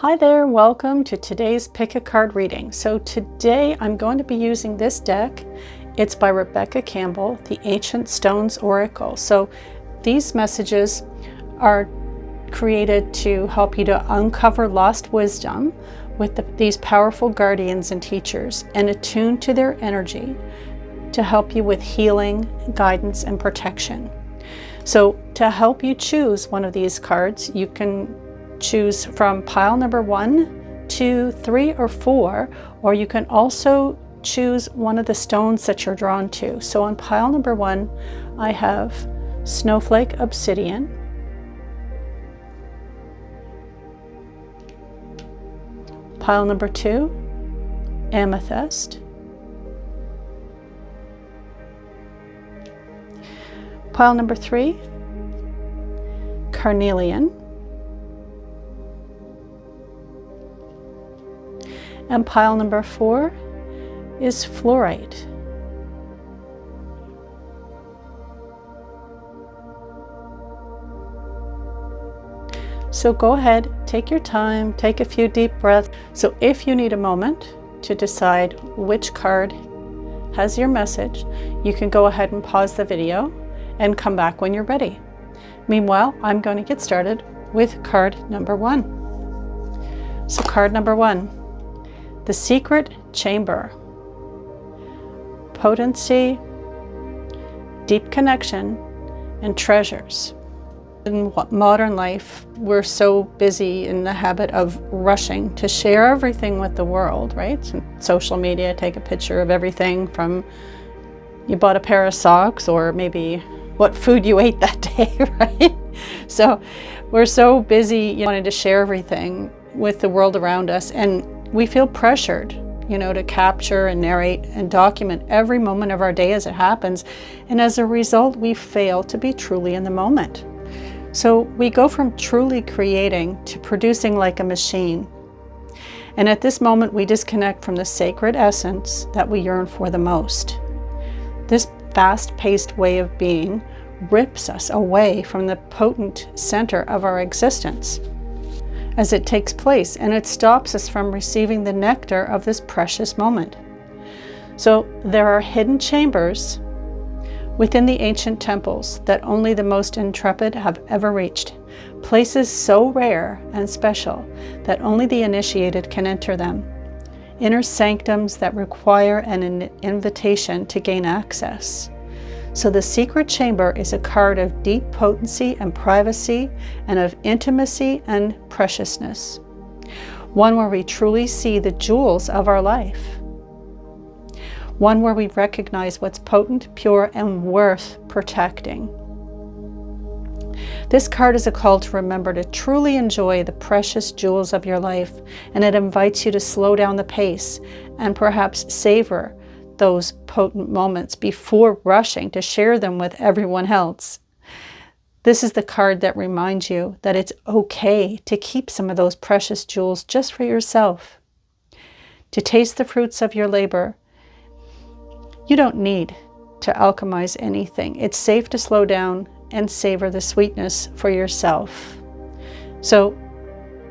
Hi there, welcome to today's Pick a Card reading. So today I'm going to be using this deck. It's by Rebecca Campbell, the Ancient Stones Oracle. So these messages are created to help you to uncover lost wisdom with these powerful guardians and teachers and attune to their energy to help you with healing, guidance, and protection. So to help you choose one of these cards, you can choose from pile number 1, 2, 3, or 4, or you can also choose one of the stones that you're drawn to. So on pile number 1, I have Snowflake Obsidian, pile number 2, Amethyst, pile number 3, Carnelian, and pile number 4 is Fluorite. So go ahead, take your time, take a few deep breaths. So if you need a moment to decide which card has your message, you can go ahead and pause the video and come back when you're ready. Meanwhile, I'm going to get started with card number 1. So card number 1. The Secret Chamber. Potency, deep connection, and treasures. In modern life, we're so busy in the habit of rushing to share everything with the world, right? So social media, take a picture of everything from you bought a pair of socks or maybe what food you ate that day, right? So we're so busy wanting to share everything with the world around us, and we feel pressured, to capture and narrate and document every moment of our day as it happens. And as a result, we fail to be truly in the moment. So we go from truly creating to producing like a machine. And at this moment, we disconnect from the sacred essence that we yearn for the most. This fast-paced way of being rips us away from the potent center of our existence as it takes place, and it stops us from receiving the nectar of this precious moment. So there are hidden chambers within the ancient temples that only the most intrepid have ever reached, places so rare and special that only the initiated can enter them, inner sanctums that require an invitation to gain access. So the Secret Chamber is a card of deep potency and privacy, and of intimacy and preciousness. One where we truly see the jewels of our life. One where we recognize what's potent, pure, and worth protecting. This card is a call to remember to truly enjoy the precious jewels of your life, and it invites you to slow down the pace and perhaps savor those potent moments before rushing to share them with everyone else. This is the card that reminds you that it's okay to keep some of those precious jewels just for yourself. To taste the fruits of your labor, you don't need to alchemize anything. It's safe to slow down and savor the sweetness for yourself. So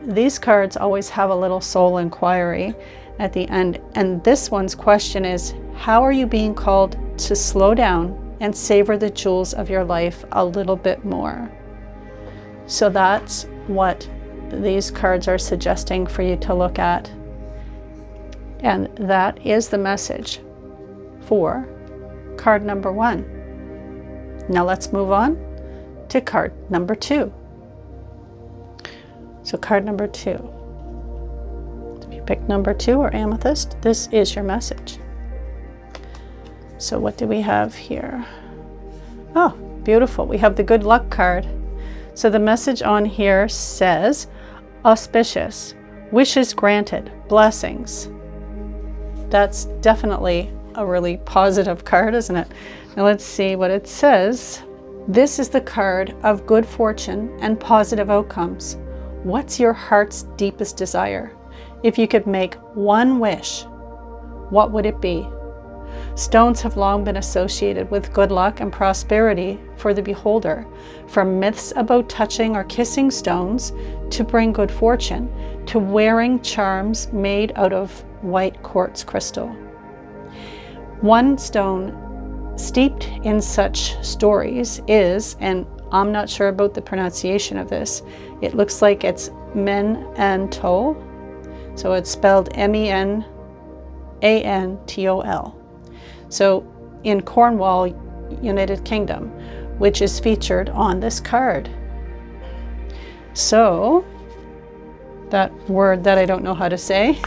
these cards always have a little soul inquiry at the end, and this one's question is, how are you being called to slow down and savor the jewels of your life a little bit more? So that's what these cards are suggesting for you to look at. And that is the message for card number 1. Now let's move on to card number 2. So card number 2. If you pick number 2 or Amethyst, this is your message. So what do we have here? Oh, beautiful. We have the good luck card. So the message on here says, auspicious, wishes granted, blessings. That's definitely a really positive card, isn't it? Now let's see what it says. This is the card of good fortune and positive outcomes. What's your heart's deepest desire? If you could make one wish, what would it be? Stones have long been associated with good luck and prosperity for the beholder, from myths about touching or kissing stones to bring good fortune, to wearing charms made out of white quartz crystal. One stone steeped in such stories is, and I'm not sure about the pronunciation of this, it looks like it's Menantol. So it's spelled Menantol. So in Cornwall, United Kingdom, which is featured on this card. So that word that I don't know how to say,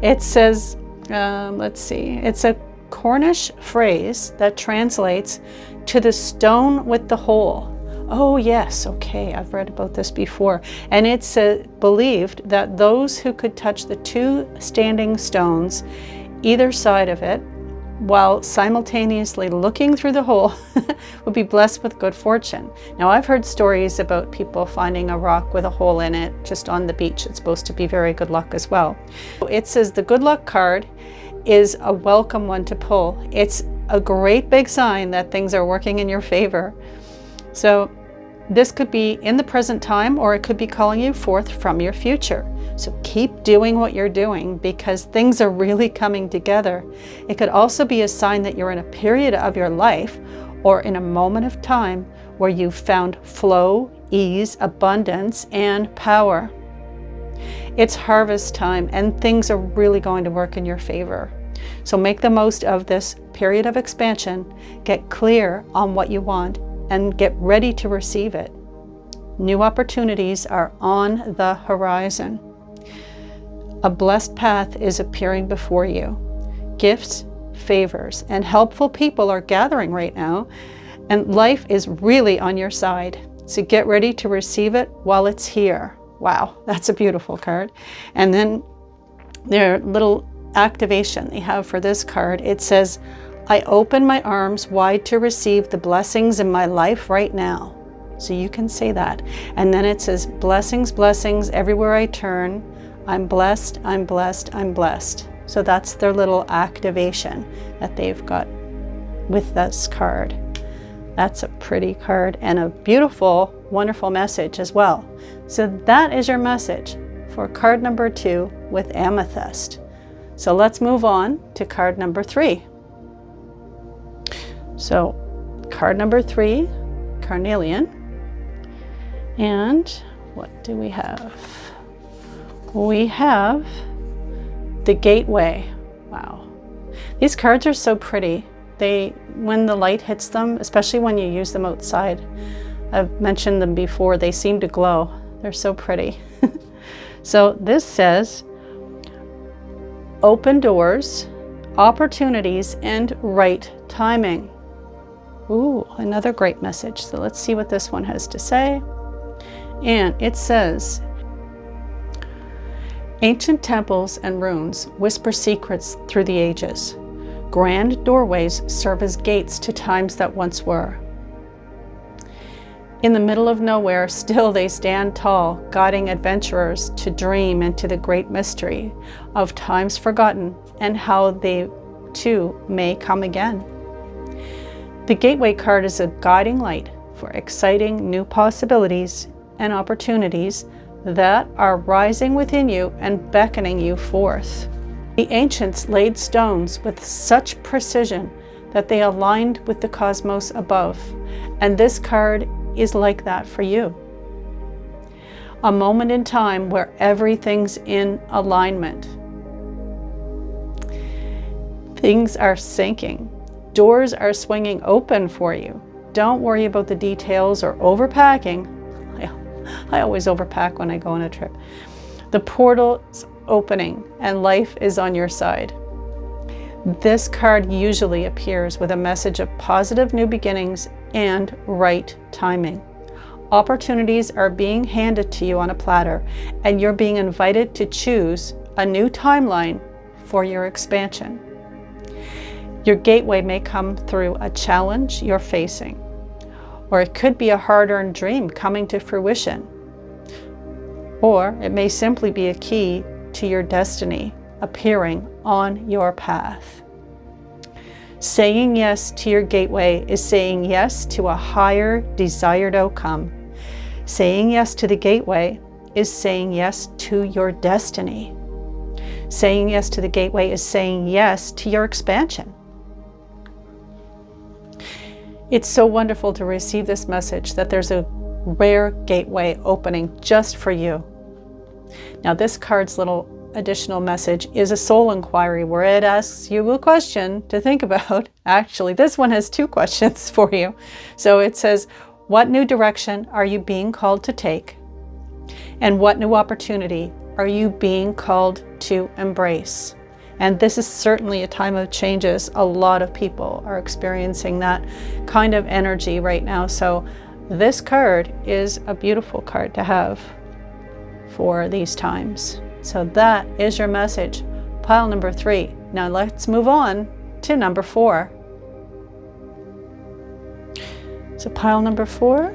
it says, let's see, it's a Cornish phrase that translates to the stone with the hole. Oh yes, okay, I've read about this before. And it's believed that those who could touch the two standing stones either side of it while simultaneously looking through the hole would be blessed with good fortune. Now, I've heard stories about people finding a rock with a hole in it just on the beach. It's supposed to be very good luck as well. It says the good luck card is a welcome one to pull. It's a great big sign that things are working in your favor. So this could be in the present time, or it could be calling you forth from your future. So keep doing what you're doing because things are really coming together. It could also be a sign that you're in a period of your life or in a moment of time where you've found flow, ease, abundance, and power. It's harvest time and things are really going to work in your favor. So make the most of this period of expansion, get clear on what you want, and get ready to receive it. New opportunities are on the horizon. A blessed path is appearing before you. Gifts, favors, and helpful people are gathering right now, and life is really on your side. So get ready to receive it while it's here. Wow, that's a beautiful card. And then their little activation they have for this card, it says, I open my arms wide to receive the blessings in my life right now. So you can say that. And then it says, blessings, blessings everywhere I turn. I'm blessed, I'm blessed, I'm blessed. So that's their little activation that they've got with this card. That's a pretty card and a beautiful, wonderful message as well. So that is your message for card number 2 with amethyst. So let's move on to card number 3. So card number 3, carnelian. And what do we have? We have the gateway. Wow. These cards are so pretty. When the light hits them, especially when you use them outside, I've mentioned them before, they seem to glow. They're so pretty. So this says, open doors, opportunities, and right timing. Ooh, another great message. So let's see what this one has to say. And it says, ancient temples and ruins whisper secrets through the ages. Grand doorways serve as gates to times that once were. In the middle of nowhere, still they stand tall, guiding adventurers to dream into the great mystery of times forgotten and how they too may come again. The Gateway card is a guiding light for exciting new possibilities and opportunities that are rising within you and beckoning you forth. The ancients laid stones with such precision that they aligned with the cosmos above, and this card is like that for you. A moment in time where everything's in alignment. Things are sinking. Doors are swinging open for you. Don't worry about the details or overpacking. I always overpack when I go on a trip. The portal's opening and life is on your side. This card usually appears with a message of positive new beginnings and right timing. Opportunities are being handed to you on a platter, and you're being invited to choose a new timeline for your expansion. Your gateway may come through a challenge you're facing, or it could be a hard-earned dream coming to fruition, or it may simply be a key to your destiny appearing on your path. Saying yes to your gateway is saying yes to a higher desired outcome. Saying yes to the gateway is saying yes to your destiny. Saying yes to the gateway is saying yes to your expansion. It's so wonderful to receive this message that there's a rare gateway opening just for you. Now, this card's little additional message is a soul inquiry where it asks you a question to think about. Actually, this one has two questions for you. So it says, what new direction are you being called to take? And what new opportunity are you being called to embrace? And this is certainly a time of changes. A lot of people are experiencing that kind of energy right now. So this card is a beautiful card to have for these times. So that is your message, pile number 3. Now let's move on to number 4. So pile number 4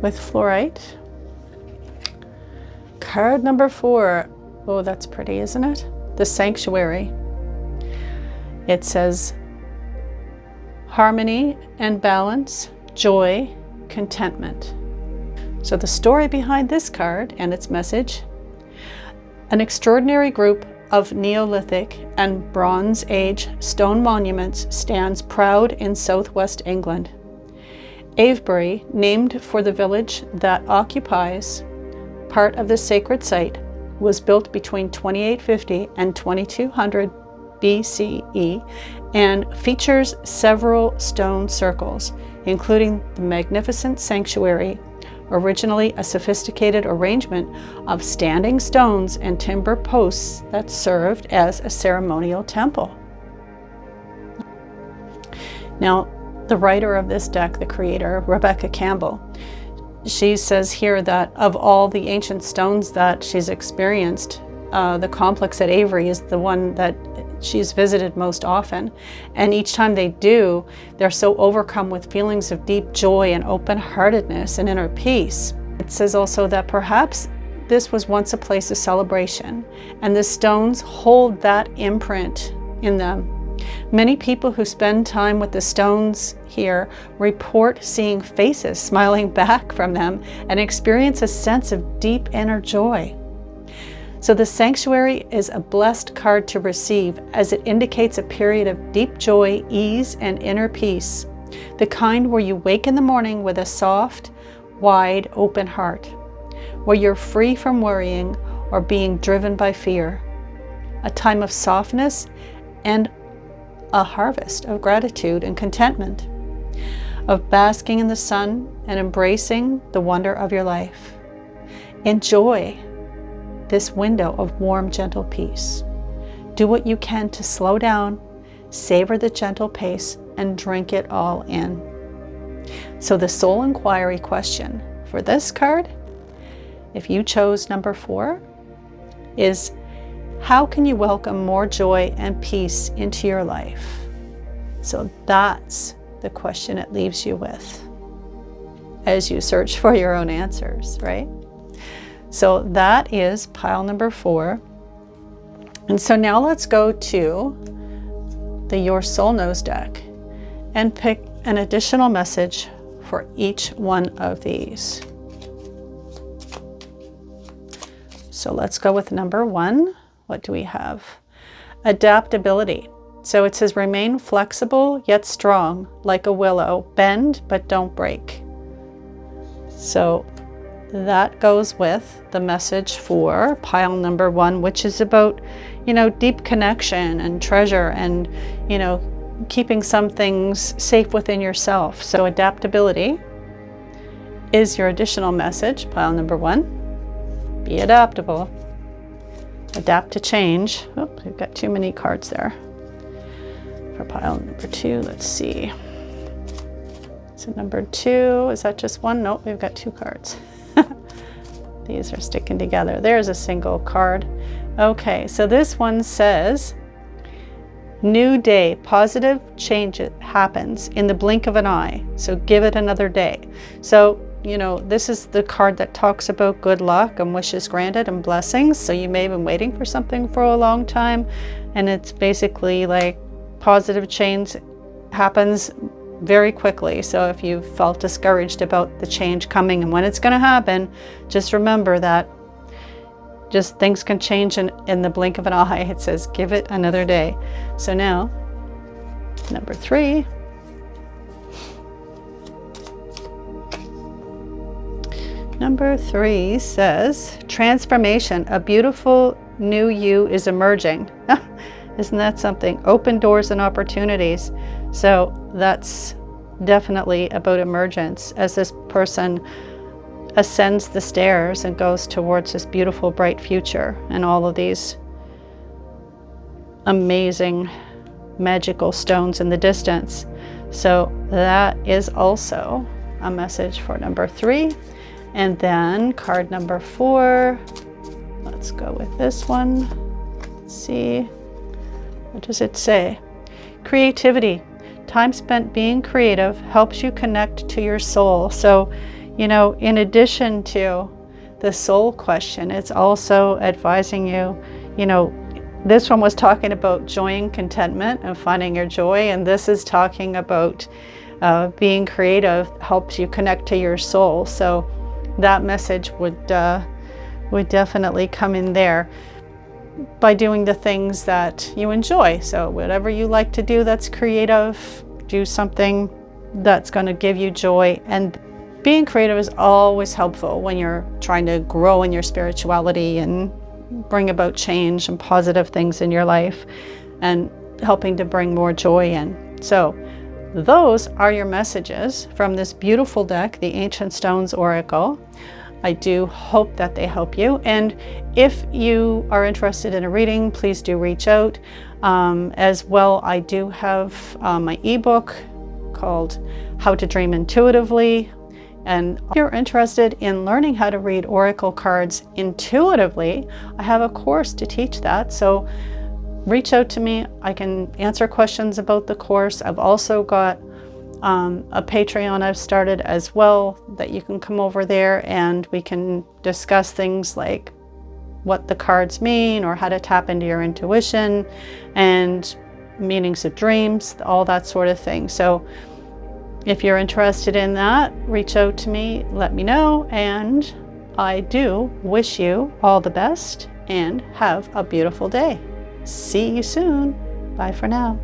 with fluorite. Card number 4. Oh, that's pretty, isn't it? The Sanctuary. It says harmony and balance, joy, contentment. So the story behind this card and its message: an extraordinary group of Neolithic and Bronze Age stone monuments stands proud in southwest England. Avebury, named for the village that occupies part of the sacred site, was built between 2850 and 2200 BCE and features several stone circles, including the magnificent sanctuary, originally a sophisticated arrangement of standing stones and timber posts that served as a ceremonial temple. Now, the writer of this deck, the creator, Rebecca Campbell, she says here that of all the ancient stones that she's experienced, the complex at Avery is the one that she's visited most often. And each time they do, they're so overcome with feelings of deep joy and open-heartedness and inner peace. It says also that perhaps this was once a place of celebration, and the stones hold that imprint in them. Many people who spend time with the stones here report seeing faces smiling back from them and experience a sense of deep inner joy. So the Sanctuary is a blessed card to receive, as it indicates a period of deep joy, ease, and inner peace, the kind where you wake in the morning with a soft, wide, open heart, where you're free from worrying or being driven by fear, a time of softness and a harvest of gratitude and contentment, of basking in the sun and embracing the wonder of your life. Enjoy this window of warm, gentle peace. Do what you can to slow down, savor the gentle pace, and drink it all in. So the soul inquiry question for this card, if you chose number 4, is: how can you welcome more joy and peace into your life? So that's the question it leaves you with as you search for your own answers, right? So that is pile number 4. And so now let's go to the Your Soul Knows deck and pick an additional message for each one of these. So let's go with number 1. What do we have? Adaptability. So it says, remain flexible yet strong, like a willow. Bend but don't break. So that goes with the message for pile number 1, which is about, deep connection and treasure and, keeping some things safe within yourself. So adaptability is your additional message, pile number 1. Be adaptable. Adapt to change. Oh, we've got too many cards there. For pile number 2, let's see. So number 2, is that just one? Nope, we've got 2 cards. These are sticking together. There's a single card. Okay, so this one says, new day, positive change happens in the blink of an eye. So give it another day. So this is the card that talks about good luck and wishes granted and blessings. So you may have been waiting for something for a long time, and it's basically like positive change happens very quickly. So if you felt discouraged about the change coming and when it's going to happen, just remember that just things can change in the blink of an eye. It says, give it another day. So now, number 3. Number 3 says, transformation, a beautiful new you is emerging. Isn't that something? Open doors and opportunities. So that's definitely about emergence as this person ascends the stairs and goes towards this beautiful, bright future and all of these amazing, magical stones in the distance. So that is also a message for number 3. And then card number 4, let's go with this one. Let's see, what does it say? Creativity. Time spent being creative helps you connect to your soul. So, you know, in addition to the soul question, it's also advising you, you know, this one was talking about joy and contentment and finding your joy, and this is talking about being creative helps you connect to your soul. So that message would definitely come in there by doing the things that you enjoy. So whatever you like to do that's creative, do something that's going to give you joy. And being creative is always helpful when you're trying to grow in your spirituality and bring about change and positive things in your life and helping to bring more joy in. So those are your messages from this beautiful deck, the Ancient Stones Oracle. I do hope that they help you. And if you are interested in a reading, please do reach out. As well, I do have my ebook called How to Dream Intuitively. And if you're interested in learning how to read oracle cards intuitively, I have a course to teach that. So reach out to me. I can answer questions about the course. I've also got a Patreon I've started as well that you can come over there and we can discuss things like what the cards mean or how to tap into your intuition and meanings of dreams, all that sort of thing. So if you're interested in that, reach out to me, let me know, and I do wish you all the best and have a beautiful day. See you soon. Bye for now.